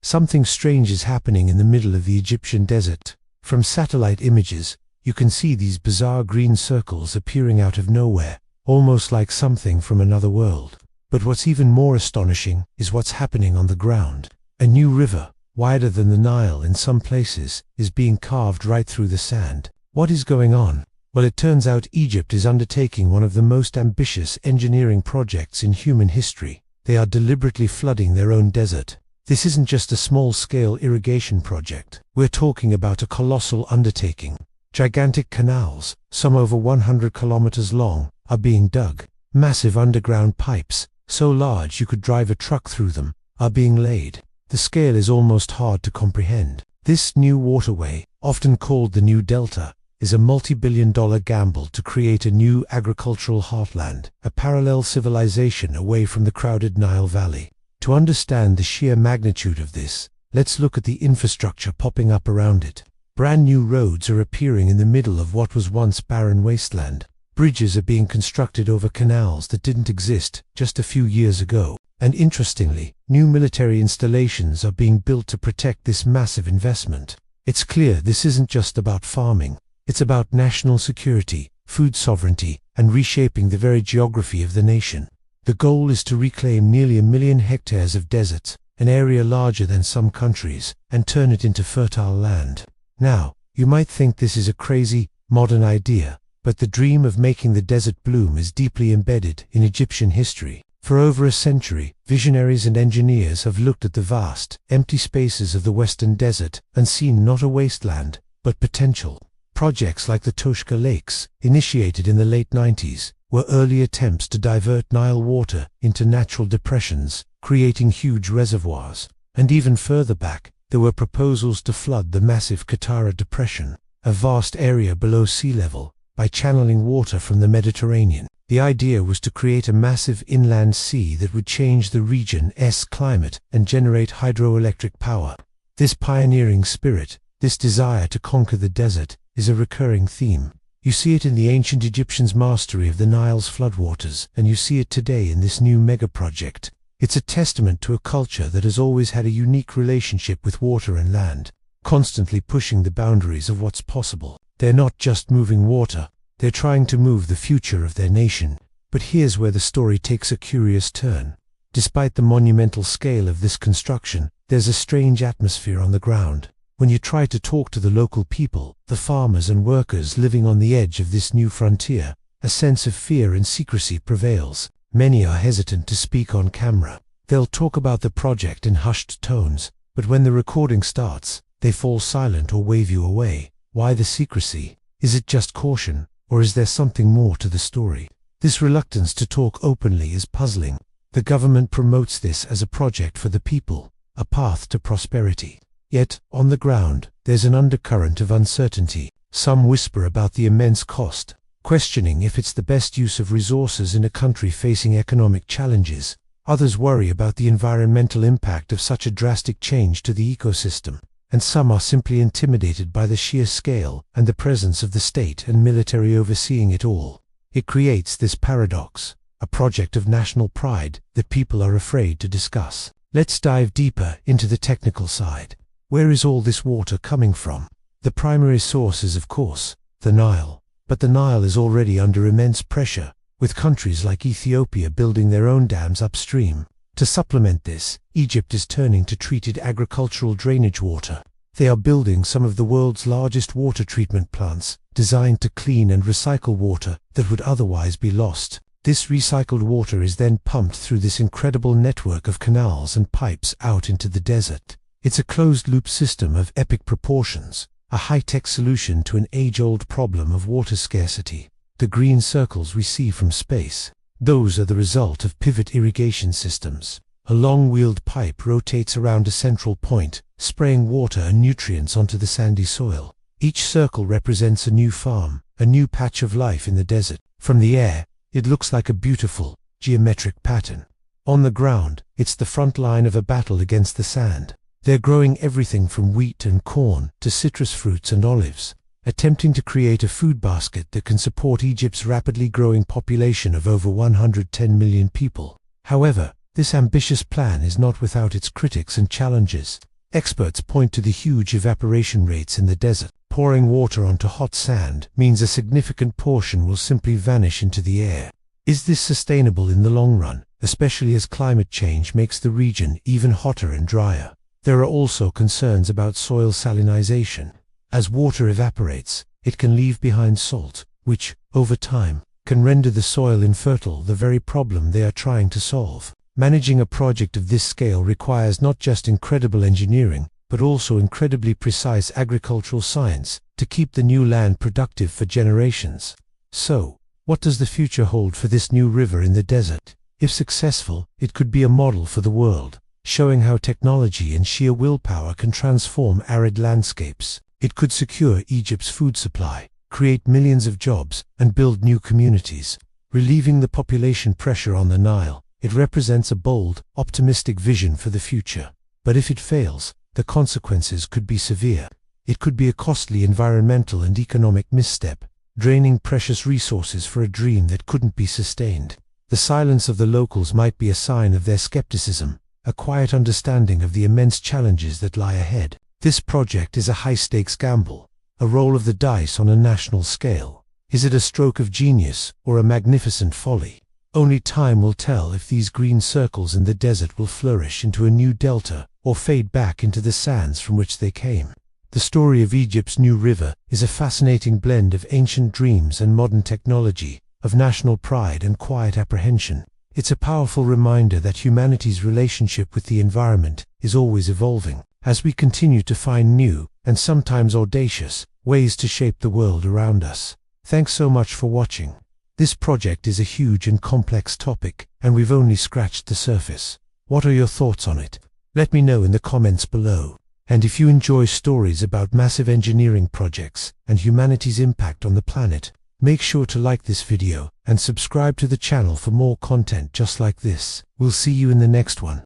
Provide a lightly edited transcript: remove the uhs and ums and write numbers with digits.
Something strange is happening in the middle of the Egyptian desert. From satellite images, you can see these bizarre green circles appearing out of nowhere, almost like something from another world. But what's even more astonishing is what's happening on the ground. A new river, wider than the Nile in some places, is being carved right through the sand. What is going on? Well, it turns out Egypt is undertaking one of the most ambitious engineering projects in human history. They are deliberately flooding their own desert. This isn't just a small-scale irrigation project. We're talking about a colossal undertaking. Gigantic canals, some over 100 kilometers long, are being dug. Massive underground pipes, so large you could drive a truck through them, are being laid. The scale is almost hard to comprehend. This new waterway, often called the New Delta, is a multi-billion-dollar gamble to create a new agricultural heartland, a parallel civilization away from the crowded Nile Valley. To understand the sheer magnitude of this, let's look at the infrastructure popping up around it. Brand new roads are appearing in the middle of what was once barren wasteland. Bridges are being constructed over canals that didn't exist just a few years ago. And interestingly, new military installations are being built to protect this massive investment. It's clear this isn't just about farming. It's about national security, food sovereignty, and reshaping the very geography of the nation. The goal is to reclaim nearly 1 million hectares of desert, an area larger than some countries, and turn it into fertile land. Now, you might think this is a crazy, modern idea, but the dream of making the desert bloom is deeply embedded in Egyptian history. For over a century, visionaries and engineers have looked at the vast, empty spaces of the western desert and seen not a wasteland, but potential. Projects like the Toshka Lakes, initiated in the late 90s, were early attempts to divert Nile water into natural depressions, creating huge reservoirs. And even further back, there were proposals to flood the massive Qattara Depression, a vast area below sea level, by channeling water from the Mediterranean. The idea was to create a massive inland sea that would change the region's climate and generate hydroelectric power. This pioneering spirit, this desire to conquer the desert, is a recurring theme. You see it in the ancient Egyptians' mastery of the Nile's floodwaters, and you see it today in this new mega-project. It's a testament to a culture that has always had a unique relationship with water and land, constantly pushing the boundaries of what's possible. They're not just moving water, they're trying to move the future of their nation. But here's where the story takes a curious turn. Despite the monumental scale of this construction, there's a strange atmosphere on the ground. When you try to talk to the local people, the farmers and workers living on the edge of this new frontier, a sense of fear and secrecy prevails. Many are hesitant to speak on camera. They'll talk about the project in hushed tones, but when the recording starts, they fall silent or wave you away. Why the secrecy? Is it just caution, or is there something more to the story? This reluctance to talk openly is puzzling. The government promotes this as a project for the people, a path to prosperity. Yet, on the ground, there's an undercurrent of uncertainty. Some whisper about the immense cost, questioning if it's the best use of resources in a country facing economic challenges. Others worry about the environmental impact of such a drastic change to the ecosystem. And some are simply intimidated by the sheer scale and the presence of the state and military overseeing it all. It creates this paradox, a project of national pride that people are afraid to discuss. Let's dive deeper into the technical side. Where is all this water coming from? The primary source is, of course, the Nile. But the Nile is already under immense pressure, with countries like Ethiopia building their own dams upstream. To supplement this, Egypt is turning to treated agricultural drainage water. They are building some of the world's largest water treatment plants, designed to clean and recycle water that would otherwise be lost. This recycled water is then pumped through this incredible network of canals and pipes out into the desert. It's a closed-loop system of epic proportions, a high-tech solution to an age-old problem of water scarcity. The green circles we see from space, those are the result of pivot irrigation systems. A long-wheeled pipe rotates around a central point, spraying water and nutrients onto the sandy soil. Each circle represents a new farm, a new patch of life in the desert. From the air, it looks like a beautiful, geometric pattern. On the ground, it's the front line of a battle against the sand. They're growing everything from wheat and corn to citrus fruits and olives, attempting to create a food basket that can support Egypt's rapidly growing population of over 110 million people. However, this ambitious plan is not without its critics and challenges. Experts point to the huge evaporation rates in the desert. Pouring water onto hot sand means a significant portion will simply vanish into the air. Is this sustainable in the long run, especially as climate change makes the region even hotter and drier? There are also concerns about soil salinization. As water evaporates, it can leave behind salt, which, over time, can render the soil infertile, the very problem they are trying to solve. Managing a project of this scale requires not just incredible engineering, but also incredibly precise agricultural science to keep the new land productive for generations. So, what does the future hold for this new river in the desert? If successful, it could be a model for the world, showing how technology and sheer willpower can transform arid landscapes. It could secure Egypt's food supply, create millions of jobs, and build new communities, relieving the population pressure on the Nile. It represents a bold, optimistic vision for the future. But if it fails, the consequences could be severe. It could be a costly environmental and economic misstep, draining precious resources for a dream that couldn't be sustained. The silence of the locals might be a sign of their skepticism, a quiet understanding of the immense challenges that lie ahead. This project is a high-stakes gamble, a roll of the dice on a national scale. Is it a stroke of genius or a magnificent folly? Only time will tell if these green circles in the desert will flourish into a new delta or fade back into the sands from which they came. The story of Egypt's new river is a fascinating blend of ancient dreams and modern technology, of national pride and quiet apprehension. It's a powerful reminder that humanity's relationship with the environment is always evolving, as we continue to find new, and sometimes audacious, ways to shape the world around us. Thanks so much for watching. This project is a huge and complex topic, and we've only scratched the surface. What are your thoughts on it? Let me know in the comments below. And if you enjoy stories about massive engineering projects and humanity's impact on the planet, make sure to like this video and subscribe to the channel for more content just like this. We'll see you in the next one.